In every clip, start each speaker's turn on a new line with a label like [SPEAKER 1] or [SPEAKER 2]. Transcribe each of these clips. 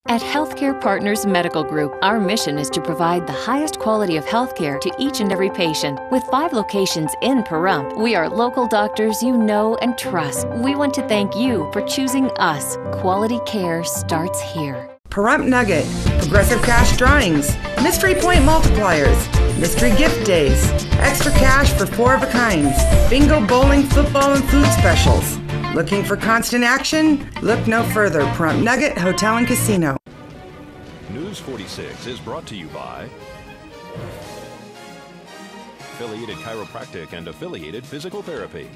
[SPEAKER 1] At Healthcare Partners Medical Group, our mission is to provide the highest quality of healthcare to each and every patient. With 5 locations in Pahrump, we are local doctors you know and trust. We want to thank you for choosing us. Quality care starts here.
[SPEAKER 2] Pahrump Nugget, Progressive Cash Drawings, Mystery Point Multipliers, Mystery Gift Days, Extra Cash for 4 of a kinds, Bingo, Bowling, Football, and Food Specials. Looking for constant action? Look no further. Pahrump Nugget Hotel and Casino.
[SPEAKER 3] News 46 is brought to you by Affiliated Chiropractic and Affiliated Physical Therapy.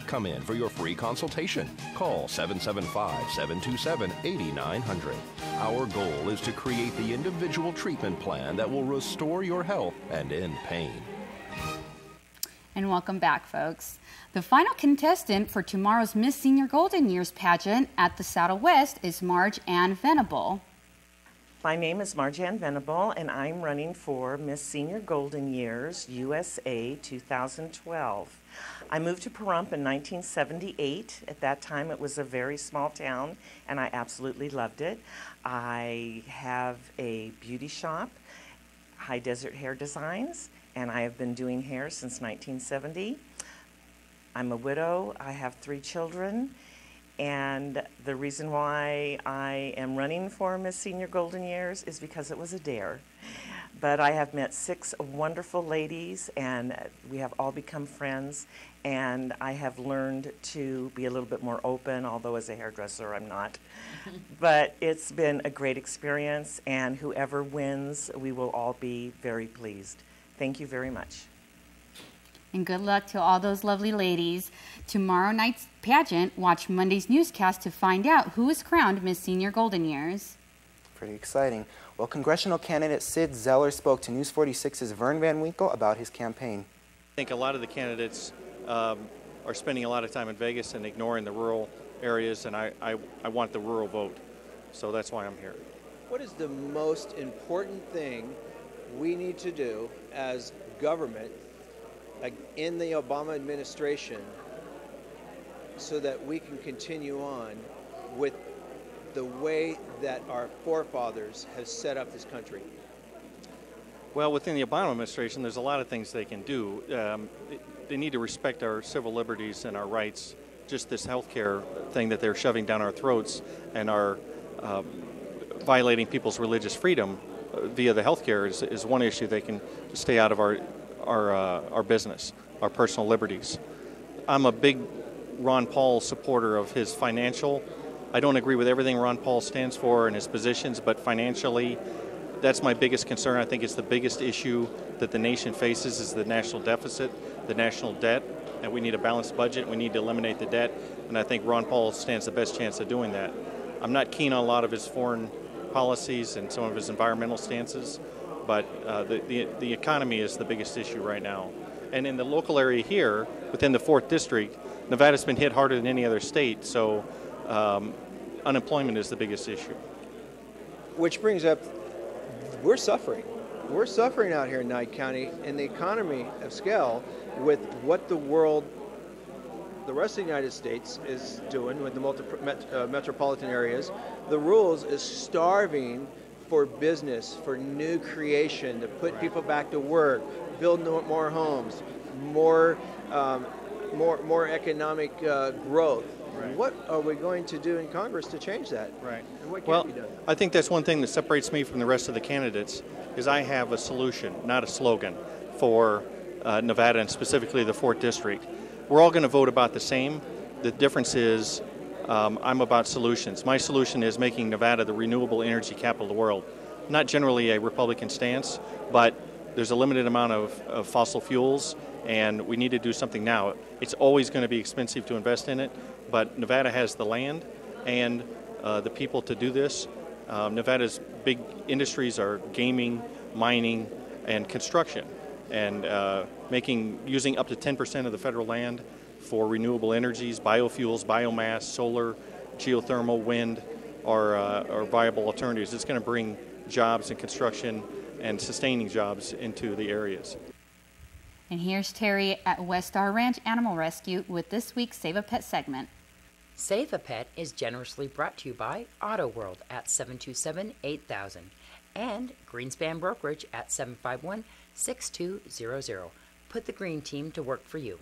[SPEAKER 3] Come in for your free consultation. Call 775-727-8900. Our goal is to create the individual treatment plan that will restore your health and end pain.
[SPEAKER 4] And welcome back, folks. The final contestant for tomorrow's Miss Senior Golden Years pageant at the Saddle West is Marge-Anne Venable.
[SPEAKER 5] My name is Marge-Anne Venable, and I'm running for Miss Senior Golden Years USA 2012. I moved to Pahrump in 1978. At that time, it was a very small town, and I absolutely loved it. I have a beauty shop, High Desert Hair Designs, and I have been doing hair since 1970. I'm a widow. I have 3 children. And the reason why I am running for Miss Senior Golden Years is because it was a dare. But I have met 6 wonderful ladies, and we have all become friends, and I have learned to be a little bit more open, although as a hairdresser I'm not. But it's been a great experience, and whoever wins, we will all be very pleased. Thank you very much.
[SPEAKER 4] And good luck to all those lovely ladies. Tomorrow night's pageant, watch Monday's newscast to find out who is crowned Miss Senior Golden Years.
[SPEAKER 6] Pretty exciting. Well, congressional candidate Sid Zeller spoke to News 46's Vern Van Winkle about his campaign.
[SPEAKER 7] I think a lot of the candidates are spending a lot of time in Vegas and ignoring the rural areas, and I want the rural vote. So that's why I'm here.
[SPEAKER 8] What is the most important thing we need to do as government in the Obama administration so that we can continue on with the way that our forefathers have set up this country?
[SPEAKER 7] Well, within the Obama administration, there's a lot of things they can do. They need to respect our civil liberties and our rights. Just this health care thing that they're shoving down our throats and are violating people's religious freedom via the health care is one issue. They can stay out of our business, our personal liberties. I'm a big Ron Paul supporter of his financial. I don't agree with everything Ron Paul stands for and his positions, but financially, that's my biggest concern. I think it's the biggest issue that the nation faces is the national deficit, the national debt, and we need a balanced budget. We need to eliminate the debt, and I think Ron Paul stands the best chance of doing that. I'm not keen on a lot of his foreign policies and some of his environmental stances, but the economy is the biggest issue right now. And in the local area here, within the 4th District, Nevada's been hit harder than any other state, so unemployment is the biggest issue.
[SPEAKER 8] Which brings up, we're suffering. We're suffering out here in Nye County in the economy of scale with what the rest of the United States is doing with the metropolitan areas. The rules is starving for business, for new creation, to put people back to work, build more homes, more economic growth. Right. What are we going to do in Congress to change that?
[SPEAKER 7] Right.
[SPEAKER 8] And what can be done?
[SPEAKER 7] I think that's one thing that separates me from the rest of the candidates is I have a solution, not a slogan, for Nevada and specifically the 4th District. We're all going to vote about the same. The difference is I'm about solutions. My solution is making Nevada the renewable energy capital of the world. Not generally a Republican stance, but there's a limited amount of fossil fuels, and we need to do something now. It's always going to be expensive to invest in it, but Nevada has the land and the people to do this. Nevada's big industries are gaming, mining, and construction, and using up to 10% of the federal land for renewable energies, biofuels, biomass, solar, geothermal, wind are viable alternatives. It's going to bring jobs in construction and sustaining jobs into the areas.
[SPEAKER 4] And here's Terry at West Star Ranch Animal Rescue with this week's Save a Pet segment.
[SPEAKER 9] Save a Pet is generously brought to you by Auto World at 727-8000 and Greenspan Brokerage at 751-6200. Put the green team to work for you.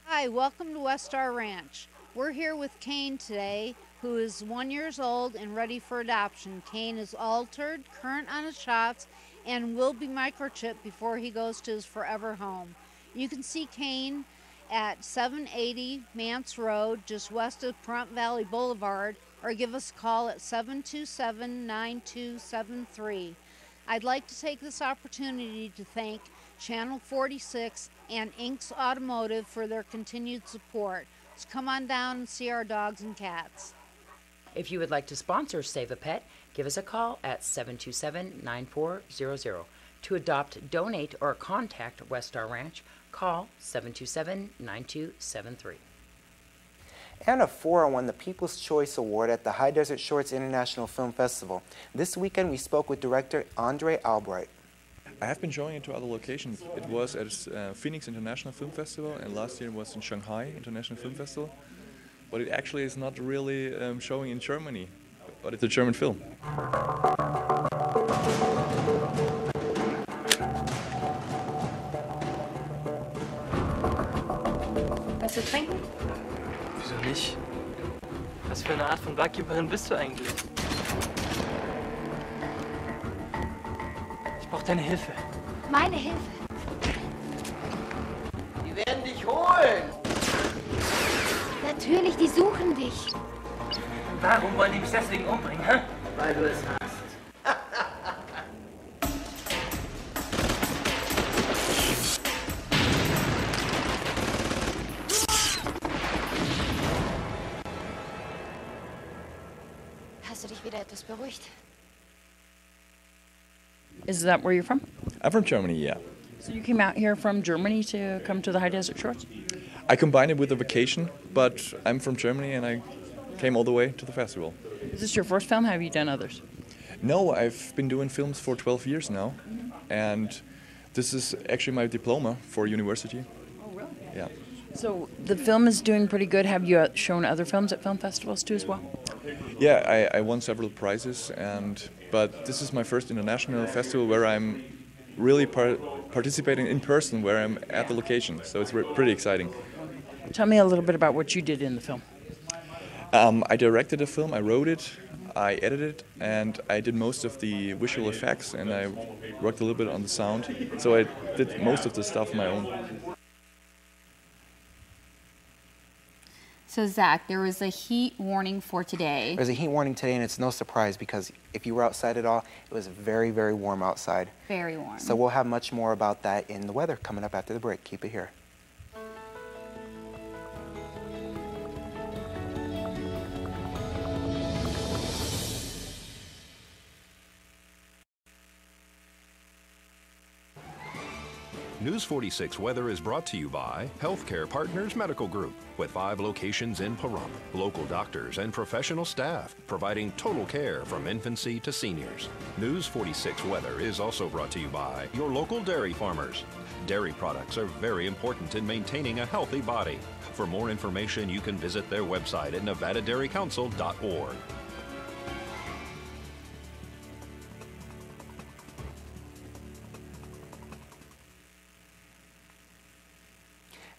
[SPEAKER 10] Hi, welcome to West Star Ranch. We're here with Kane today, who is 1 year old and ready for adoption. Kane is altered, current on his shots, and will be microchipped before he goes to his forever home. You can see Kane at 780 Mance Road, just west of Pahrump Valley Boulevard, or give us a call at 727-9273. I'd like to take this opportunity to thank Channel 46 and Inks Automotive for their continued support. So come on down and see our dogs and cats.
[SPEAKER 9] If you would like to sponsor Save a Pet, give us a call at 727-9400. To adopt, donate, or contact West Star Ranch, call 727-9273.
[SPEAKER 6] Anna Fora won the People's Choice Award at the High Desert Shorts International Film Festival. This weekend we spoke with director Andre Albright.
[SPEAKER 11] I have been showing it to other locations. It was at Phoenix International Film Festival, and last year it was in Shanghai International Film Festival. But it actually is not really showing in Germany, but it's a German film.
[SPEAKER 12] Was zu trinken? Wieso nicht? Was für eine Art von Barkeeperin bist du eigentlich? Ich brauche deine Hilfe.
[SPEAKER 13] Meine Hilfe?
[SPEAKER 14] Die werden dich holen!
[SPEAKER 13] Natürlich, die suchen dich.
[SPEAKER 12] Warum wollen die mich deswegen umbringen, hä? Weil du es hast.
[SPEAKER 13] Hast du dich wieder etwas beruhigt?
[SPEAKER 15] Is that where you're from?
[SPEAKER 11] I'm from Germany, yeah.
[SPEAKER 15] So you came out here from Germany to come to the High Desert Shorts?
[SPEAKER 11] I combined it with a vacation, but I'm from Germany and I came all the way to the festival.
[SPEAKER 15] Is this your first film? Have you done others?
[SPEAKER 11] No, I've been doing films for 12 years now, and this is actually my diploma for university.
[SPEAKER 15] Oh, really?
[SPEAKER 11] Yeah.
[SPEAKER 15] So the film is doing pretty good. Have you shown other films at film festivals too as well?
[SPEAKER 11] Yeah, I won several prizes, but this is my first international festival where I'm really participating in person, where I'm at the location, so it's pretty exciting.
[SPEAKER 15] Tell me a little bit about what you did in the film.
[SPEAKER 11] I directed the film, I wrote it, I edited it, and I did most of the visual effects, and I worked a little bit on the sound, so I did most of the stuff on my own.
[SPEAKER 4] So Zach, there was a heat warning for today.
[SPEAKER 6] There's a heat warning today, and it's no surprise because if you were outside at all, it was very, very warm outside.
[SPEAKER 4] Very warm.
[SPEAKER 6] So we'll have much more about that in the weather coming up after the break. Keep it here.
[SPEAKER 3] News 46 Weather is brought to you by Healthcare Partners Medical Group, with 5 locations in Pahrump. Local doctors and professional staff providing total care from infancy to seniors. News 46 Weather is also brought to you by your local dairy farmers. Dairy products are very important in maintaining a healthy body. For more information, you can visit their website at nevadadairycouncil.org.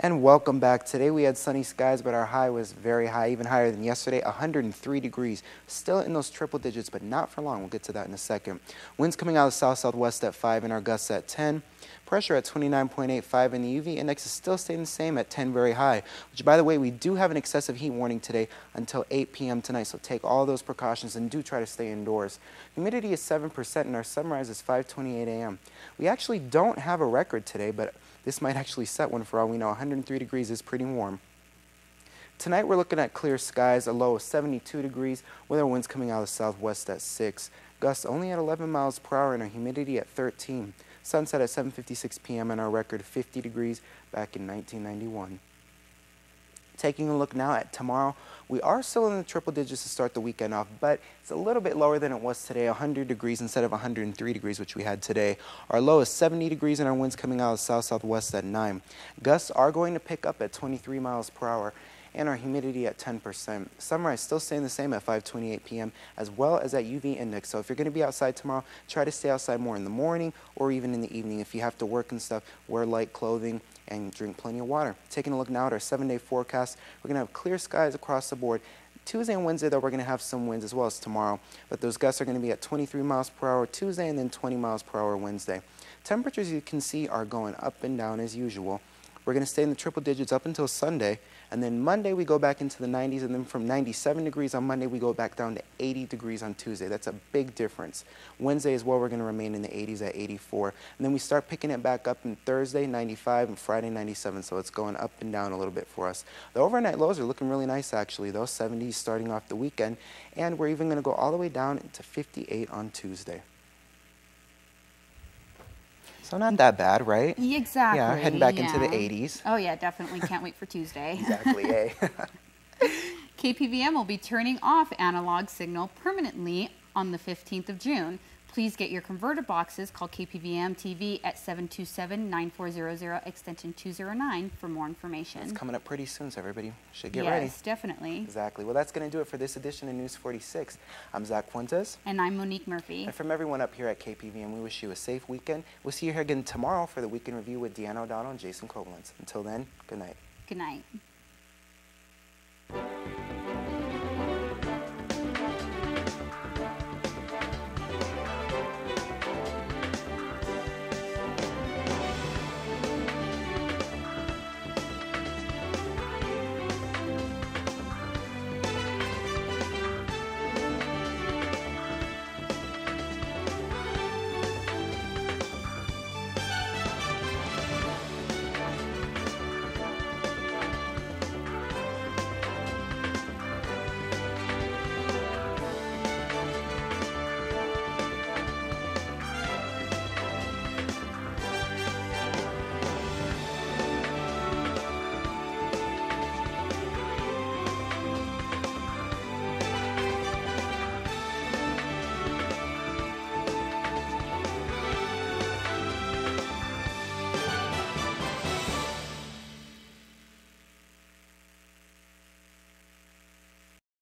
[SPEAKER 6] And welcome back. Today we had sunny skies, but our high was very high, even higher than yesterday, 103 degrees. Still in those triple digits, but not for long. We'll get to that in a second. Winds coming out of south-southwest at 5 and our gusts at 10. Pressure at 29.85 and the UV index is still staying the same at 10, very high. Which, by the way, we do have an excessive heat warning today until 8 p.m. tonight, so take all those precautions and do try to stay indoors. Humidity is 7% and our sunrise is 5:28 a.m. We actually don't have a record today, but this might actually set one for all we know. 103 degrees is pretty warm. Tonight we're looking at clear skies, a low of 72 degrees, with our winds coming out of the southwest at 6. Gusts only at 11 miles per hour and our humidity at 13. Sunset at 7:56 p.m. and our record 50 degrees back in 1991. Taking a look now at tomorrow, we are still in the triple digits to start the weekend off, but it's a little bit lower than it was today, 100 degrees instead of 103 degrees, which we had today. Our low is 70 degrees and our winds coming out of south-southwest at 9. Gusts are going to pick up at 23 miles per hour, and our humidity at 10%. Sunrise still staying the same at 5:28 p.m. as well as that UV index. So if you're going to be outside tomorrow, try to stay outside more in the morning or even in the evening. If you have to work and stuff, wear light clothing and drink plenty of water. Taking a look now at our 7-day forecast, we're going to have clear skies across the board. Tuesday and Wednesday, though, we're going to have some winds as well as tomorrow, but those gusts are going to be at 23 miles per hour Tuesday and then 20 miles per hour Wednesday. Temperatures, you can see, are going up and down as usual. We're going to stay in the triple digits up until Sunday, and then Monday we go back into the 90s, and then from 97 degrees on Monday we go back down to 80 degrees on Tuesday. That's a big difference. Wednesday as well, we're going to remain in the 80s at 84, and then we start picking it back up on Thursday, 95, and Friday, 97, so it's going up and down a little bit for us. The overnight lows are looking really nice, actually, though, 70s starting off the weekend, and we're even going to go all the way down to 58 on Tuesday. So not that bad, right?
[SPEAKER 4] Exactly.
[SPEAKER 6] Yeah, heading back into the 80s.
[SPEAKER 4] Oh yeah, definitely can't wait for Tuesday.
[SPEAKER 6] Exactly, eh?
[SPEAKER 4] KPVM will be turning off analog signal permanently on the 15th of June. Please get your converter boxes. Call KPVM-TV at 727-9400 extension 209 for more information.
[SPEAKER 6] It's coming up pretty soon, so everybody should get ready.
[SPEAKER 4] Yes, definitely.
[SPEAKER 6] Exactly. Well, that's going to do it for this edition of News 46. I'm Zach Fuentes.
[SPEAKER 4] And I'm Monique Murphy.
[SPEAKER 6] And from everyone up here at KPVM, we wish you a safe weekend. We'll see you here again tomorrow for the Weekend Review with Deanna O'Donnell and Jason Koblenz. Until then, good night.
[SPEAKER 4] Good night.